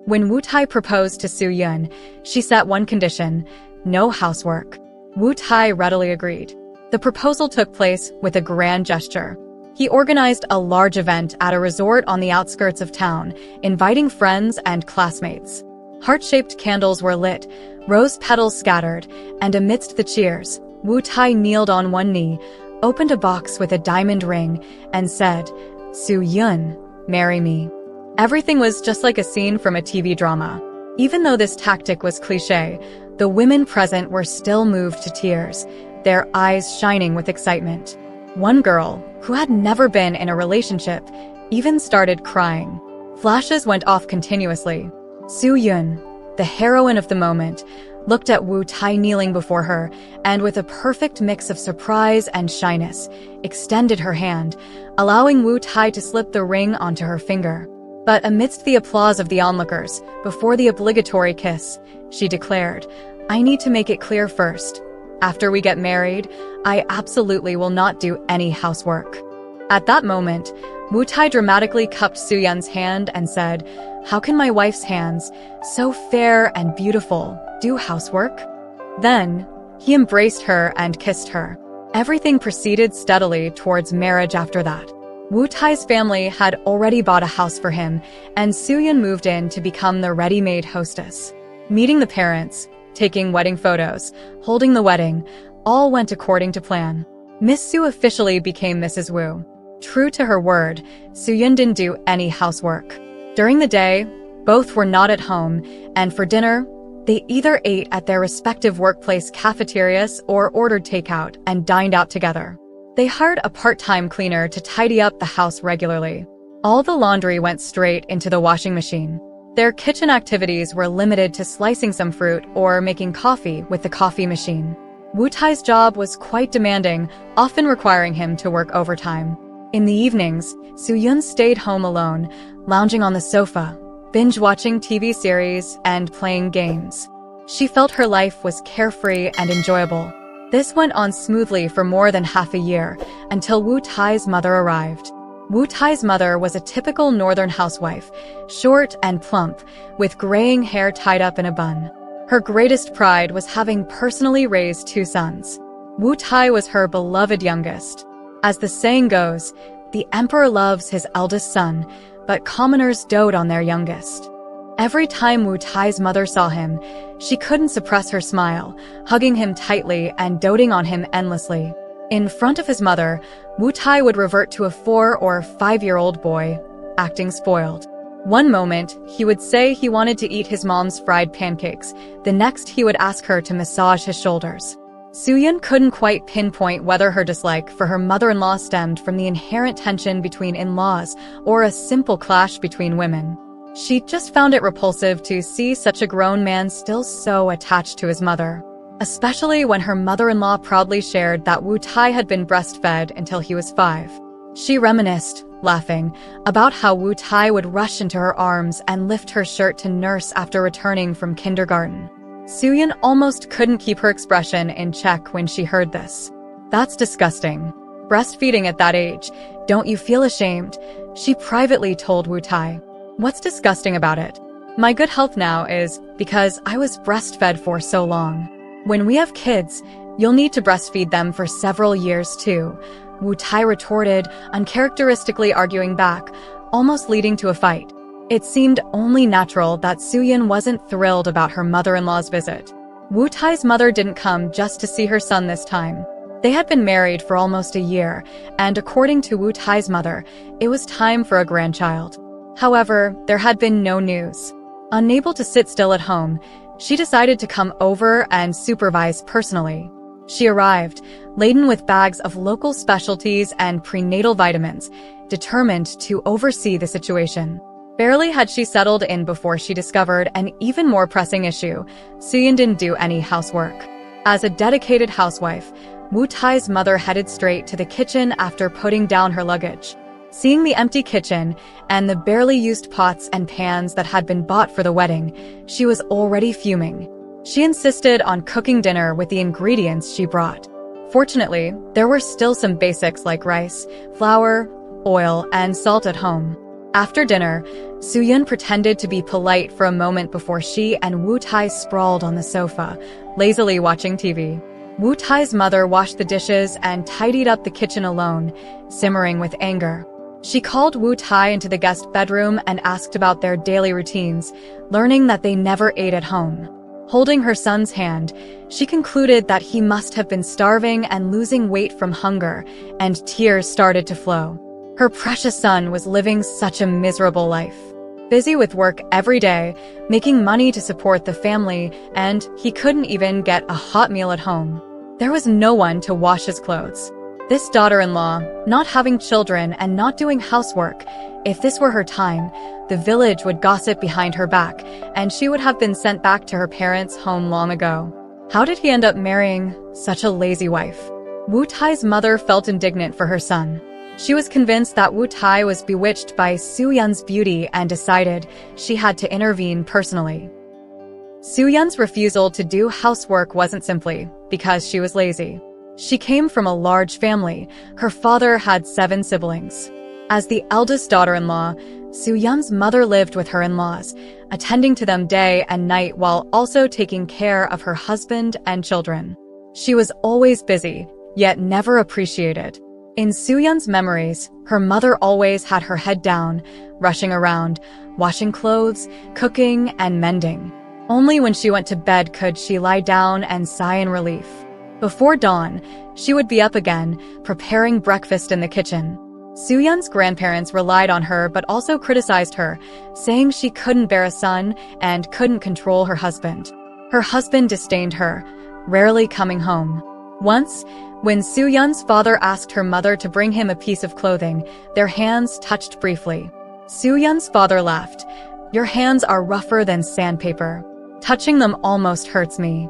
When Wu Tai proposed to Su Yun, she set one condition: no housework. Wu Tai readily agreed. The proposal took place with a grand gesture. He organized a large event at a resort on the outskirts of town, inviting friends and classmates. Heart-shaped candles were lit, rose petals scattered, and amidst the cheers, Wu Tai kneeled on one knee, opened a box with a diamond ring, and said, "Su Yun, marry me." Everything was just like a scene from a TV drama. Even though this tactic was cliché, the women present were still moved to tears, their eyes shining with excitement. One girl, who had never been in a relationship, even started crying. Flashes went off continuously. Su Yun, the heroine of the moment, looked at Wu Tai kneeling before her, and with a perfect mix of surprise and shyness, extended her hand, allowing Wu Tai to slip the ring onto her finger. But amidst the applause of the onlookers, before the obligatory kiss, she declared, "I need to make it clear first. After we get married, I absolutely will not do any housework." At that moment, Wu Tai dramatically cupped Su Yun's hand and said, "How can my wife's hands, so fair and beautiful, do housework?" Then, he embraced her and kissed her. Everything proceeded steadily towards marriage after that. Wu Tai's family had already bought a house for him, and Su Yun moved in to become the ready-made hostess. Meeting the parents, taking wedding photos, holding the wedding, all went according to plan. Miss Su officially became Mrs. Wu. True to her word, Su Yun didn't do any housework. During the day, both were not at home, and for dinner, they either ate at their respective workplace cafeterias or ordered takeout and dined out together. They hired a part-time cleaner to tidy up the house regularly. All the laundry went straight into the washing machine. Their kitchen activities were limited to slicing some fruit or making coffee with the coffee machine. Wu Tai's job was quite demanding, often requiring him to work overtime. In the evenings, Su Yun stayed home alone, lounging on the sofa, binge-watching TV series, and playing games. She felt her life was carefree and enjoyable. This went on smoothly for more than half a year, until Wu Tai's mother arrived. Wu Tai's mother was a typical northern housewife, short and plump, with graying hair tied up in a bun. Her greatest pride was having personally raised two sons. Wu Tai was her beloved youngest. As the saying goes, the emperor loves his eldest son, but commoners dote on their youngest. Every time Wu Tai's mother saw him, she couldn't suppress her smile, hugging him tightly and doting on him endlessly. In front of his mother, Wu Tai would revert to a 4- or 5-year-old boy, acting spoiled. One moment, he would say he wanted to eat his mom's fried pancakes. The next, he would ask her to massage his shoulders. Su Yun couldn't quite pinpoint whether her dislike for her mother-in-law stemmed from the inherent tension between in-laws or a simple clash between women. She just found it repulsive to see such a grown man still so attached to his mother, especially when her mother-in-law proudly shared that Wu Tai had been breastfed until he was 5. She reminisced, laughing, about how Wu Tai would rush into her arms and lift her shirt to nurse after returning from kindergarten. Su Yun almost couldn't keep her expression in check when she heard this. "That's disgusting. Breastfeeding at that age. Don't you feel ashamed?" she privately told Wu Tai. "What's disgusting about it? My good health now is because I was breastfed for so long. When we have kids, you'll need to breastfeed them for several years too," Wu Tai retorted, uncharacteristically arguing back, almost leading to a fight. It seemed only natural that Su Yun wasn't thrilled about her mother-in-law's visit. Wu Tai's mother didn't come just to see her son this time. They had been married for almost a year, and according to Wu Tai's mother, it was time for a grandchild. However, there had been no news. Unable to sit still at home, she decided to come over and supervise personally. She arrived, laden with bags of local specialties and prenatal vitamins, determined to oversee the situation. Barely had she settled in before she discovered an even more pressing issue: Su Yun didn't do any housework. As a dedicated housewife, Wu Tai's mother headed straight to the kitchen after putting down her luggage. Seeing the empty kitchen and the barely used pots and pans that had been bought for the wedding, she was already fuming. She insisted on cooking dinner with the ingredients she brought. Fortunately, there were still some basics like rice, flour, oil, and salt at home. After dinner, Soo-yeon pretended to be polite for a moment before she and Woo-tae sprawled on the sofa, lazily watching TV. Woo-tae's mother washed the dishes and tidied up the kitchen alone, simmering with anger. She called Woo-tae into the guest bedroom and asked about their daily routines, learning that they never ate at home. Holding her son's hand, she concluded that he must have been starving and losing weight from hunger, and tears started to flow. Her precious son was living such a miserable life. Busy with work every day, making money to support the family, and he couldn't even get a hot meal at home. There was no one to wash his clothes. This daughter-in-law, not having children and not doing housework, if this were her time, the village would gossip behind her back, and she would have been sent back to her parents' home long ago. How did he end up marrying such a lazy wife? Woo-tae's mother felt indignant for her son. She was convinced that Woo-tae was bewitched by Soo-yeon's beauty and decided she had to intervene personally. Soo-yeon's refusal to do housework wasn't simply because she was lazy. She came from a large family. Her father had 7 siblings. As the eldest daughter-in-law, Soo-yeon's mother lived with her in-laws, attending to them day and night while also taking care of her husband and children. She was always busy, yet never appreciated. In Soo-yeon's memories, her mother always had her head down, rushing around, washing clothes, cooking, and mending. Only when she went to bed could she lie down and sigh in relief. Before dawn, she would be up again, preparing breakfast in the kitchen. Soo-yeon's grandparents relied on her but also criticized her, saying she couldn't bear a son and couldn't control her husband. Her husband disdained her, rarely coming home. Once, when Soo-yeon's father asked her mother to bring him a piece of clothing, their hands touched briefly. Soo-yeon's father laughed. "Your hands are rougher than sandpaper. Touching them almost hurts me."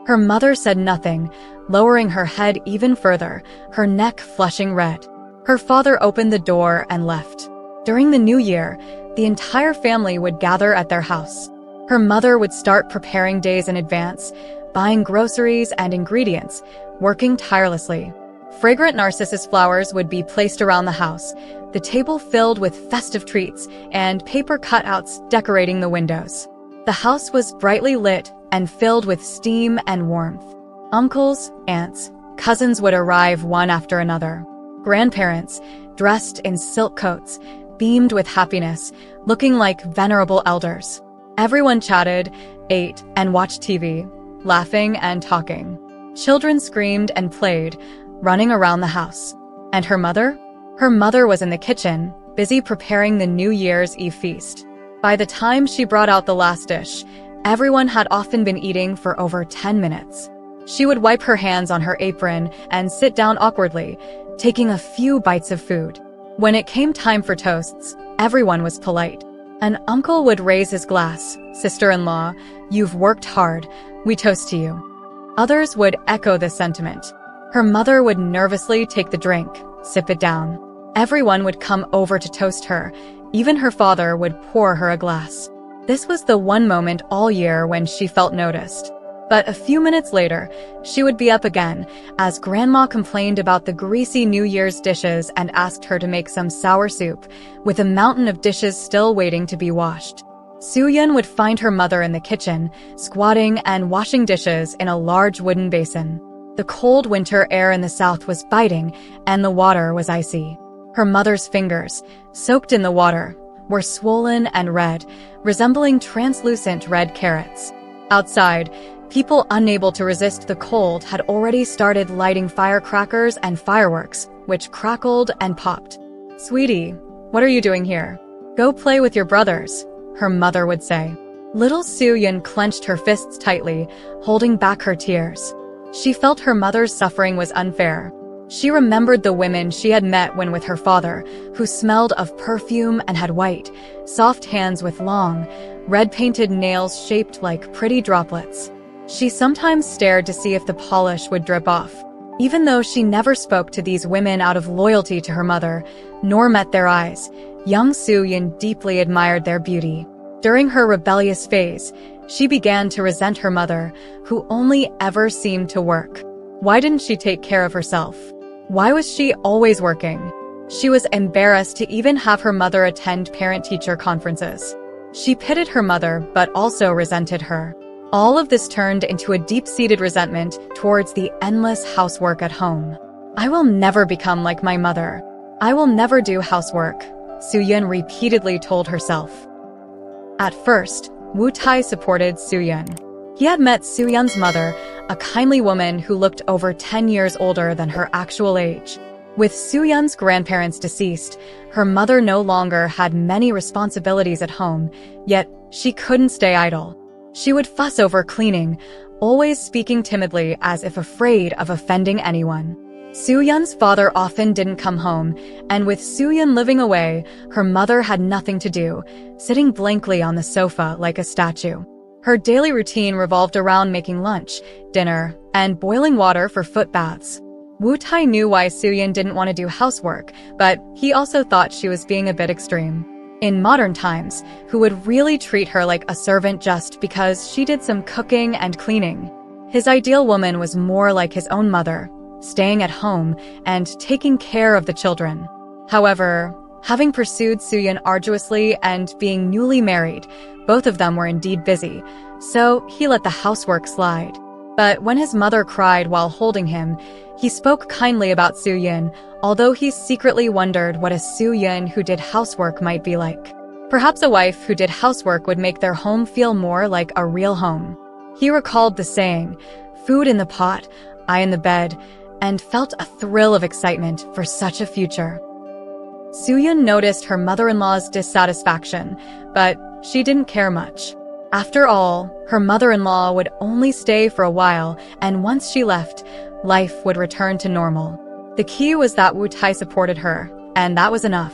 Her mother said nothing, lowering her head even further, her neck flushing red. Her father opened the door and left. During the new year, the entire family would gather at their house. Her mother would start preparing days in advance, buying groceries and ingredients, working tirelessly. Fragrant narcissus flowers would be placed around the house, the table filled with festive treats, and paper cutouts decorating the windows. The house was brightly lit and filled with steam and warmth. Uncles, aunts, cousins would arrive one after another. Grandparents, dressed in silk coats, beamed with happiness, looking like venerable elders. Everyone chatted, ate, and watched TV, laughing and talking. Children screamed and played, running around the house. And her mother? Her mother was in the kitchen, busy preparing the New Year's Eve feast. By the time she brought out the last dish, everyone had often been eating for over 10 minutes. She would wipe her hands on her apron and sit down awkwardly, taking a few bites of food. When it came time for toasts, everyone was polite. An uncle would raise his glass. "Sister-in-law, you've worked hard. We toast to you." Others would echo this sentiment. Her mother would nervously take the drink, sip it down. Everyone would come over to toast her. Even her father would pour her a glass. This was the one moment all year when she felt noticed. But a few minutes later, she would be up again, as Grandma complained about the greasy New Year's dishes and asked her to make some sour soup, with a mountain of dishes still waiting to be washed. Soo-yeon would find her mother in the kitchen, squatting and washing dishes in a large wooden basin. The cold winter air in the south was biting, and the water was icy. Her mother's fingers, soaked in the water, were swollen and red, resembling translucent red carrots. Outside, people unable to resist the cold had already started lighting firecrackers and fireworks, which crackled and popped. "Sweetie, what are you doing here? Go play with your brothers," her mother would say. Little Soo-yeon clenched her fists tightly, holding back her tears. She felt her mother's suffering was unfair. She remembered the women she had met when with her father, who smelled of perfume and had white, soft hands with long, red-painted nails shaped like pretty droplets. She sometimes stared to see if the polish would drip off. Even though she never spoke to these women out of loyalty to her mother, nor met their eyes, young Soo-yeon deeply admired their beauty. During her rebellious phase, she began to resent her mother, who only ever seemed to work. Why didn't she take care of herself? Why was she always working? She was embarrassed to even have her mother attend parent-teacher conferences. She pitted her mother, but also resented her. All of this turned into a deep-seated resentment towards the endless housework at home. "I will never become like my mother. I will never do housework," Soo-yeon repeatedly told herself. At first, Woo-tae supported Soo-yeon. He had met Soo-yeon's mother, a kindly woman who looked over 10 years older than her actual age. With Soo-yeon's grandparents deceased, her mother no longer had many responsibilities at home, yet she couldn't stay idle. She would fuss over cleaning, always speaking timidly as if afraid of offending anyone. Soo-yeon's father often didn't come home, and with Soo-yeon living away, her mother had nothing to do, sitting blankly on the sofa like a statue. Her daily routine revolved around making lunch, dinner, and boiling water for foot baths. Woo-tae knew why Soo-yeon didn't want to do housework, but he also thought she was being a bit extreme. In modern times, who would really treat her like a servant just because she did some cooking and cleaning? His ideal woman was more like his own mother, staying at home and taking care of the children. However, having pursued Soo-yeon arduously and being newly married, both of them were indeed busy, so he let the housework slide. But when his mother cried while holding him, he spoke kindly about Soo-yeon, although he secretly wondered what a Soo-yeon who did housework might be like. Perhaps a wife who did housework would make their home feel more like a real home. He recalled the saying, "Food in the pot, eye in the bed," and felt a thrill of excitement for such a future. Soo-yeon noticed her mother-in-law's dissatisfaction, but she didn't care much. After all, her mother-in-law would only stay for a while, and once she left, life would return to normal. The key was that Woo-tae supported her, and that was enough.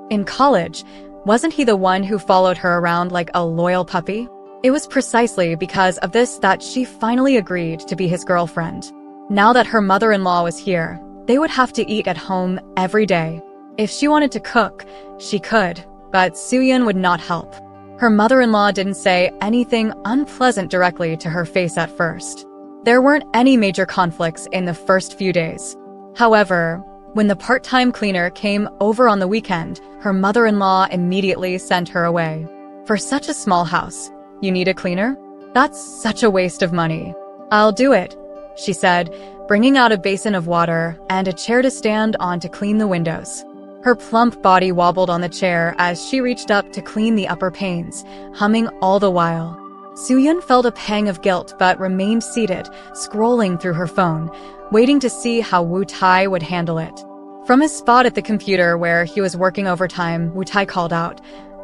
In college, wasn't he the one who followed her around like a loyal puppy? It was precisely because of this that she finally agreed to be his girlfriend. Now that her mother-in-law was here, they would have to eat at home every day. If she wanted to cook, she could, but Soo-yeon would not help. Her mother-in-law didn't say anything unpleasant directly to her face at first. There weren't any major conflicts in the first few days. However, when the part-time cleaner came over on the weekend, her mother-in-law immediately sent her away. "For such a small house, you need a cleaner? That's such a waste of money." "I'll do it," she said, bringing out a basin of water and a chair to stand on to clean the windows. Her plump body wobbled on the chair as she reached up to clean the upper panes, humming all the while. Soo-yeon felt a pang of guilt but remained seated, scrolling through her phone, waiting to see how Woo-tae would handle it. From his spot at the computer where he was working overtime, Woo-tae called out,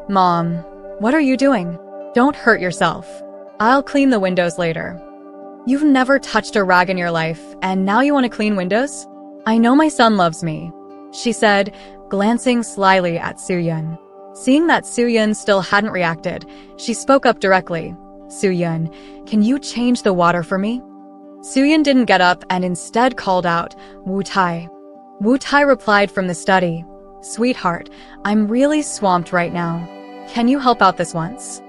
"Mom, what are you doing? Don't hurt yourself. I'll clean the windows later." "You've never touched a rag in your life, and now you want to clean windows? I know my son loves me," she said, glancing slyly at Soo-yeon. Seeing that Soo-yeon still hadn't reacted, she spoke up directly. "Soo-yeon, can you change the water for me?" Soo-yeon didn't get up and instead called out, "Woo-tae." Woo-tae replied from the study, "Sweetheart, I'm really swamped right now. Can you help out this once?"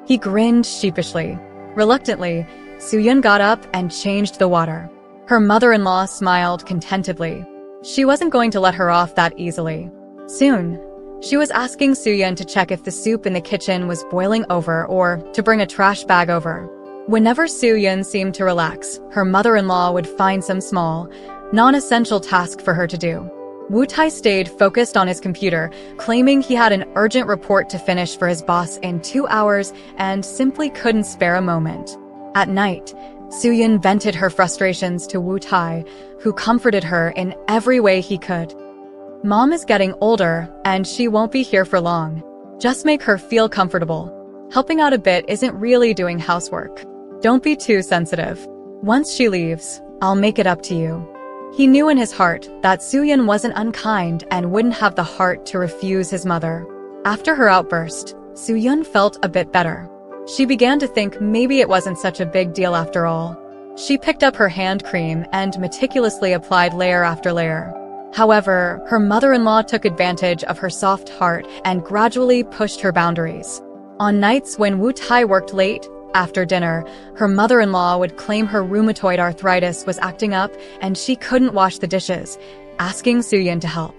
He grinned sheepishly. Reluctantly, Soo-yeon got up and changed the water. Her mother-in-law smiled contentedly. She wasn't going to let her off that easily. Soon, she was asking Soo-yeon to check if the soup in the kitchen was boiling over or to bring a trash bag over. Whenever Soo-yeon seemed to relax, her mother-in-law would find some small, non-essential task for her to do. Woo-tae stayed focused on his computer, claiming he had an urgent report to finish for his boss in 2 hours and simply couldn't spare a moment. At night, Soo-yeon vented her frustrations to Woo-tae, who comforted her in every way he could. "Mom is getting older, and she won't be here for long. Just make her feel comfortable. Helping out a bit isn't really doing housework. Don't be too sensitive. Once she leaves, I'll make it up to you." He knew in his heart that Soo-yeon wasn't unkind and wouldn't have the heart to refuse his mother. After her outburst, Soo-yeon felt a bit better. She began to think maybe it wasn't such a big deal after all. She picked up her hand cream and meticulously applied layer after layer. However, her mother-in-law took advantage of her soft heart and gradually pushed her boundaries. On nights when Woo-tae worked late, after dinner, her mother-in-law would claim her rheumatoid arthritis was acting up and she couldn't wash the dishes, asking Soo-yeon to help.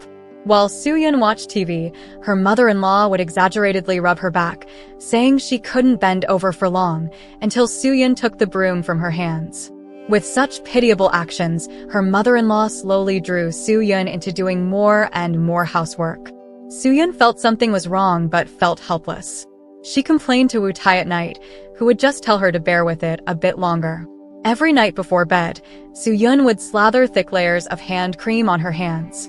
While Soo-yeon watched TV, her mother-in-law would exaggeratedly rub her back, saying she couldn't bend over for long, until Soo-yeon took the broom from her hands. With such pitiable actions, her mother-in-law slowly drew Soo-yeon into doing more and more housework. Soo-yeon felt something was wrong but felt helpless. She complained to Woo-tae at night, who would just tell her to bear with it a bit longer. Every night before bed, Soo-yeon would slather thick layers of hand cream on her hands.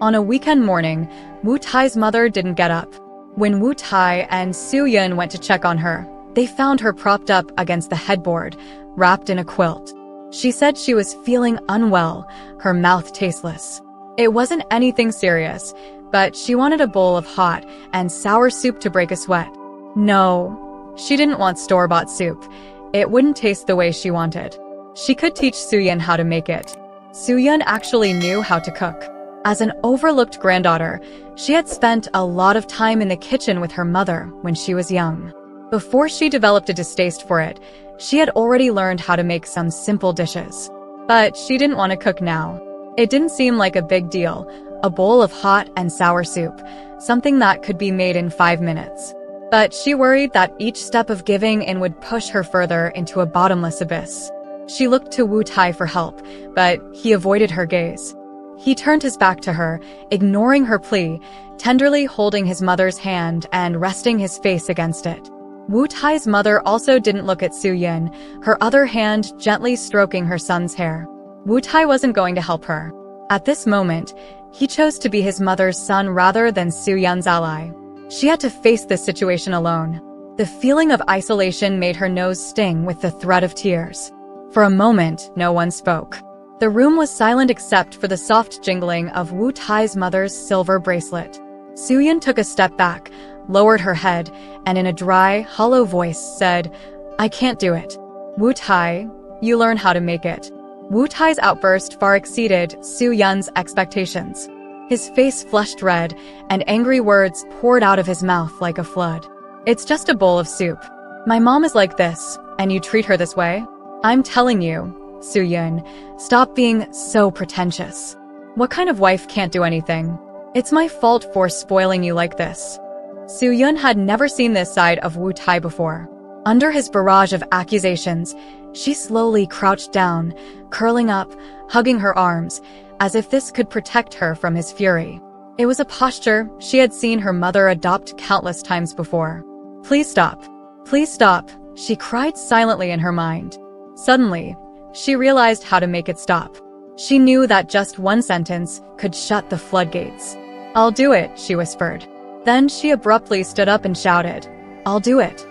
On a weekend morning, Woo-tae's mother didn't get up. When Woo-tae and Soo-yeon went to check on her, they found her propped up against the headboard, wrapped in a quilt. She said she was feeling unwell, her mouth tasteless. It wasn't anything serious, but she wanted a bowl of hot and sour soup to break a sweat. No, she didn't want store-bought soup. It wouldn't taste the way she wanted. She could teach Soo-yeon how to make it. Soo-yeon actually knew how to cook. As an overlooked granddaughter, she had spent a lot of time in the kitchen with her mother when she was young. Before she developed a distaste for it, she had already learned how to make some simple dishes. But she didn't want to cook now. It didn't seem like a big deal, a bowl of hot and sour soup, something that could be made in 5 minutes. But she worried that each step of giving in would push her further into a bottomless abyss. She looked to Woo-tae for help, but he avoided her gaze. He turned his back to her, ignoring her plea, tenderly holding his mother's hand and resting his face against it. Woo-tae's mother also didn't look at Soo-yeon, her other hand gently stroking her son's hair. Woo-tae wasn't going to help her. At this moment, he chose to be his mother's son rather than Soo-yeon's ally. She had to face this situation alone. The feeling of isolation made her nose sting with the threat of tears. For a moment, no one spoke. The room was silent except for the soft jingling of Woo-tae's mother's silver bracelet. Soo-yeon took a step back, lowered her head, and in a dry, hollow voice said, "I can't do it. Woo-tae, you learn how to make it." Woo-tae's outburst far exceeded Soo-yeon's expectations. His face flushed red, and angry words poured out of his mouth like a flood. "It's just a bowl of soup. My mom is like this, and you treat her this way? I'm telling you, Soo-yeon, stop being so pretentious. What kind of wife can't do anything? It's my fault for spoiling you like this." Soo-yeon had never seen this side of Woo-tae before. Under his barrage of accusations, she slowly crouched down, curling up, hugging her arms, as if this could protect her from his fury. It was a posture she had seen her mother adopt countless times before. "Please stop. Please stop," she cried silently in her mind. Suddenly, she realized how to make it stop. She knew that just one sentence could shut the floodgates. "I'll do it," she whispered. Then she abruptly stood up and shouted, "I'll do it."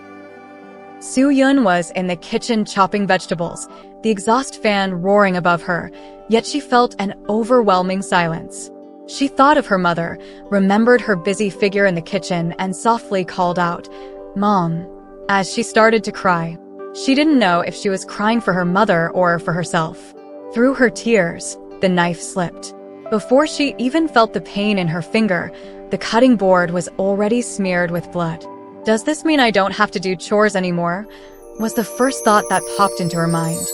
Soo-yeon was in the kitchen chopping vegetables, the exhaust fan roaring above her, yet she felt an overwhelming silence. She thought of her mother, remembered her busy figure in the kitchen, and softly called out, "Mom," as she started to cry. She didn't know if she was crying for her mother or for herself. Through her tears, the knife slipped. Before she even felt the pain in her finger, the cutting board was already smeared with blood. "Does this mean I don't have to do chores anymore?" was the first thought that popped into her mind.